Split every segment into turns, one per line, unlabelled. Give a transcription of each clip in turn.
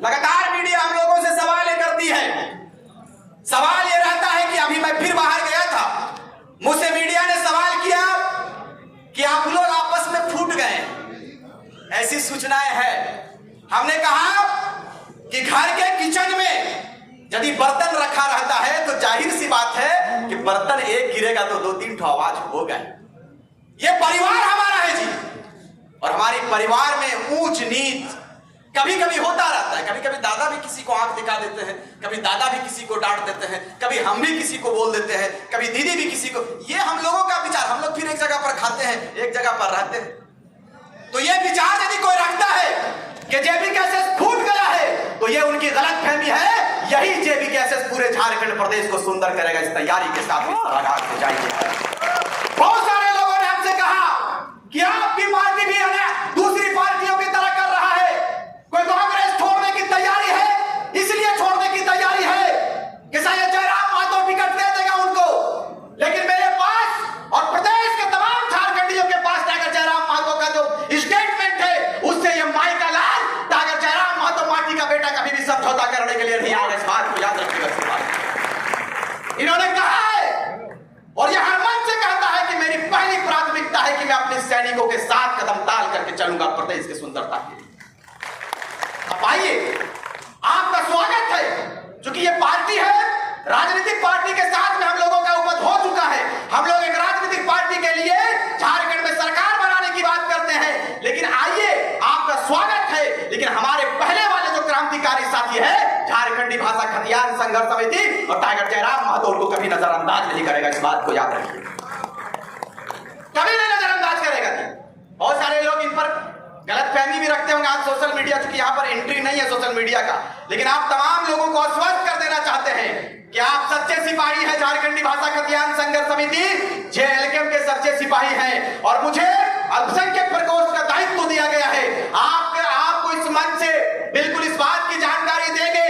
लगातार मीडिया हम लोगों से सवाल ये करती है, सवाल ये रहता है कि अभी मैं फिर बाहर गया था, मुझसे मीडिया ने सवाल किया कि आप लोग आपस में फूट गए, ऐसी सूचनाएं हैं। हमने कहा कि घर के किचन में यदि बर्तन रखा रहता है तो जाहिर सी बात है कि बर्तन एक गिरेगा तो 2-3 ठो आवाज होगा। ये परिवार हमारा है जी, और हमारे परिवार में ऊंच नीच कभी कभी होता रहता है। कभी कभी दादा भी किसी को आंख दिखा देते हैं, कभी दादा भी किसी को डांट देते हैं, कभी हम भी किसी को बोल देते हैं, कभी दीदी भी किसी को। ये हम लोगों का विचार, हम लोग फिर एक जगह पर खाते हैं, एक जगह पर रहते हैं। तो ये विचार यदि कोई रखता है कि जेबी कैसेस फूट गया है तो ये उनकी गलतफहमी है। यही जेबी कैसेस पूरे झारखंड प्रदेश को सुंदर करेगा। इस तैयारी के साथ इस सभागार से जाइए। बहुत सारे लोगों ने हमसे कहा कि आपकी पार्टी भी दूसरी पार्टियों की तरह कर रहा है, कोई कांग्रेस छोड़ने की तैयारी है, इसलिए छोड़ने की तैयारी है कि शायद जयराम महतो टिकट दे देगा उनको। लेकिन मेरे पास और प्रदेश के तमाम झारखंडियों के पास टाइगर जयराम महतो का जो स्टेटमेंट है उससे ये माइका लाल टाइगर जयराम महतो पार्टी का बेटा कभी भी समझौता करने के लिए नहीं आएगा। इस बात को याद रखिएगा। इन्होंने कहा है और यह हर मन से कहता है कि मेरी पहली प्राथमिकता है कि मैं अपने सैनिकों के साथ कदम ताल करके चलूंगा प्रदेश की सुंदरता के लिए। अब आइए, आपका स्वागत है। क्योंकि ये पार्टी है, राजनीतिक पार्टी के साथ में हम लोगों का उपज हो चुका है। हम लोग एक राजनीतिक पार्टी के लिए झारखंड में सरकार बनाने की बात करते हैं। लेकिन आइए, आपका स्वागत है। लेकिन हमारे पहले वाले जो क्रांतिकारी साथी है, झारखंडी भाषा खतियान संघर्ष समिति और टाइगर जयराम महतो को कभी नजरअंदाज नहीं करेगा। इस बात को याद रखिए, कभी नहीं नजरअंदाज करेगा। बहुत सारे लोग इन पर गलतफहमी भी रखते होंगे। आज सोशल मीडिया, चूंकि यहाँ पर एंट्री नहीं है सोशल मीडिया का, लेकिन आप तमाम लोगों को आश्वस्त कर देना चाहते हैं कि आप सच्चे सिपाही हैं। झारखंडी भाषा खतियान संघर्ष समिति जेएलकेएम के सच्चे सिपाही हैं और मुझे अल्पसंख्यक प्रकोष्ठ का दायित्व दिया गया है। आपको इस मंच से बिल्कुल इस बात की जानकारी देंगे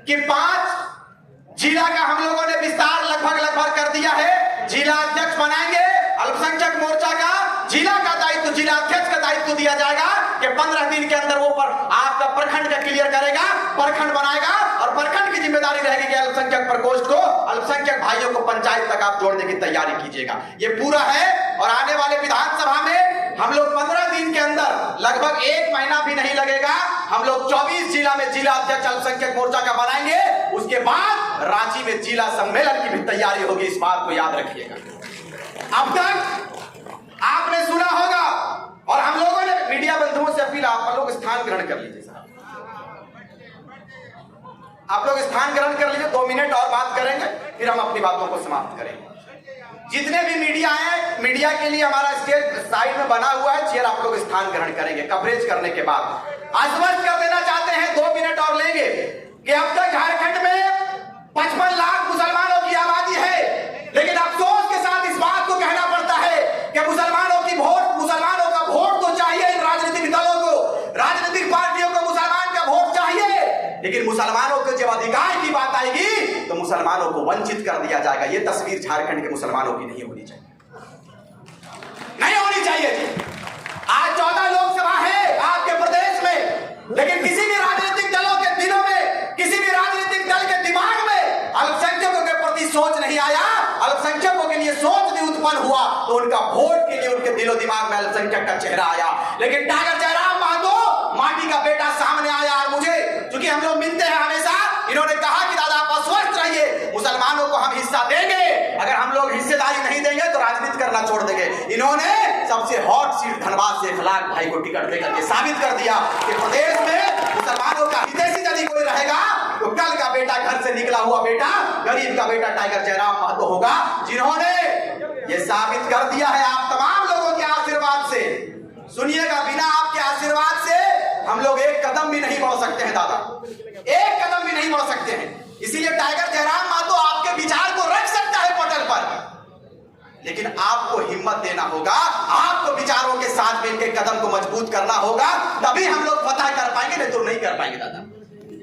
कि 5 जिला का हम लोगों ने विस्तार लगभग कर दिया है। जिला अध्यक्ष बनाएंगे, अल्पसंख्यक मोर्चा का जिला का दायित्व, जिला अध्यक्ष का दायित्व दिया जाएगा कि 15 दिन के अंदर वो पर आपका प्रखंड का क्लियर करेगा, प्रखंड बनाएगा और प्रखंड की जिम्मेदारी रहेगी कि अल्पसंख्यक प्रकोष्ठ को, अल्पसंख्यक भाइयों को पंचायत तक आप जोड़ने की तैयारी कीजिएगा। ये पूरा है। और आने वाले विधानसभा में हम लोग 15 दिन के अंदर, लगभग 1 महीना भी नहीं लगेगा, हम लोग 24 जिला में जिला अध्यक्ष अल्पसंख्यक मोर्चा का बनाएंगे। उसके बाद रांची में जिला सम्मेलन की भी तैयारी होगी। इस बात को याद रखिएगा। अब तक आपने सुना होगा और हम लोगों ने मीडिया बंधुओं से अपील, आप लोग स्थान ग्रहण कर लीजिए। साहब, आप लोग स्थान ग्रहण कर लीजिए। 2 मिनट और बात करेंगे, फिर हम अपनी बातों को समाप्त करेंगे। जितने भी मीडिया हैं, मीडिया के लिए हमारा स्टेज साइड में बना हुआ है, चेयर आप लोग स्थान ग्रहण करेंगे। कवरेज करने के बाद आश्वस्त कर देना चाहते हैं, 2 मिनट और लेंगे कि अब तक झारखंड में 55 लाख मुसलमानों की आबादी है। लेकिन अफसोस के साथ इस बात को कहना पड़ता है कि मुसलमानों का वोट तो चाहिए इन राजनीतिक दलों को, राजनीतिक पार्टियों को मुसलमान का वोट चाहिए। लेकिन मुसलमानों के जब अधिकार की बात आएगी तो मुसलमानों को वंचित कर दिया जाएगा। ये तस्वीर झारखंड के मुसलमानों की नहीं होनी चाहिए, नहीं होनी चाहिए जी। आज 14 लोकसभा है आपके प्रदेश में, लेकिन किसी भी राजनीतिक दलों के दिलों में, किसी भी राजनीतिक दल के दिमाग में अल्पसंख्यकों के प्रति सोच नहीं आया। अल्पसंख्यकों के लिए सोच नहीं उत्पन्न हुआ तो उनका वोट के लिए उनके दिलो दिमाग में अल्पसंख्यक का चेहरा आया। लेकिन टाइगर जयराम महतो माटी का बेटा सामने आया। और मुझे, चूंकि हम लोग मिलते हैं हमेशा, इन्होंने कहा कि दादा आप स्वस्थ रहिए, मुसलमानों को हम हिस्सा देंगे। अगर हम लोग हिस्सेदारी नहीं देंगे तो राजनीति करना छोड़ देंगे। इन्होंने सबसे हॉट सीट धनबाद से 1 लाख भाई को टिकट देकर के साबित कर दिया कि प्रदेश में मुसलमानों का हितैषी यदि कोई रहेगा तो कल का बेटा, घर से निकला हुआ बेटा, गरीब का बेटा टाइगर जयराम महतो होगा। जिन्होंने ये साबित कर दिया है आप तमाम लोगों के आशीर्वाद से। सुनिएगा, बिना आपके आशीर्वाद से हम लोग एक कदम भी नहीं बढ़ सकते हैं दादा, एक कदम भी नहीं बढ़ सकते हैं। इसीलिए टाइगर जयराम महतो आपके विचार को रख सकता है पटल पर, लेकिन आपको हिम्मत देना होगा, आपको विचारों के साथ मिलकर कदम को मजबूत करना होगा, तभी हम लोग फतह कर पाएंगे, नहीं तो नहीं कर पाएंगे दादा।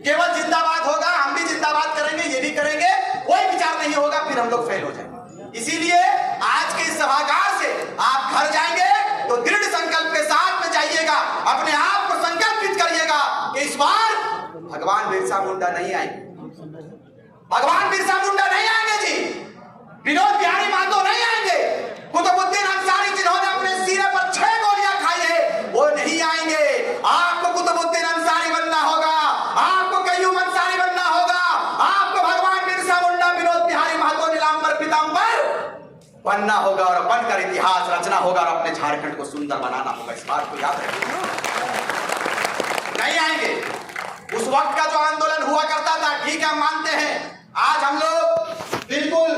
केवल जिंदाबाद होगा, हम भी जिंदाबाद करेंगे, ये भी करेंगे, कोई विचार नहीं होगा, फिर हम लोग फेल हो जाएंगे। इसीलिए आज के इस सभागार से आप घर जाएंगे तो दृढ़ संकल्प के साथ में जाइएगा, अपने आप को संकल्पित करिएगा कि इस बार भगवान बिरसा मुंडा नहीं आएंगे, भगवान बिरसा मुंडा नहीं आएंगे जी, विनोद बिहारी महतो नहीं आएंगे, कुतुबुद्दीन अंसारी जिन्होंने अपने सीने पर 6 गोलियां खाई है वो नहीं आएंगे। आपको कुतुबुद्दीन अंसारी बनना होगा, आपको कय्यूम अंसारी बनना होगा, आपको भगवान बिरसा मुंडा, विनोद बिहारी महतो, नीलांबर पीतांबर बनना होगा और बनकर इतिहास रचना होगा और अपने झारखंड को सुंदर बनाना होगा। इस बात को याद रखिए, नहीं आएंगे। उस वक्त का जो आंदोलन हुआ करता था, ठीक है, हम मानते हैं, आज हम लोग बिल्कुल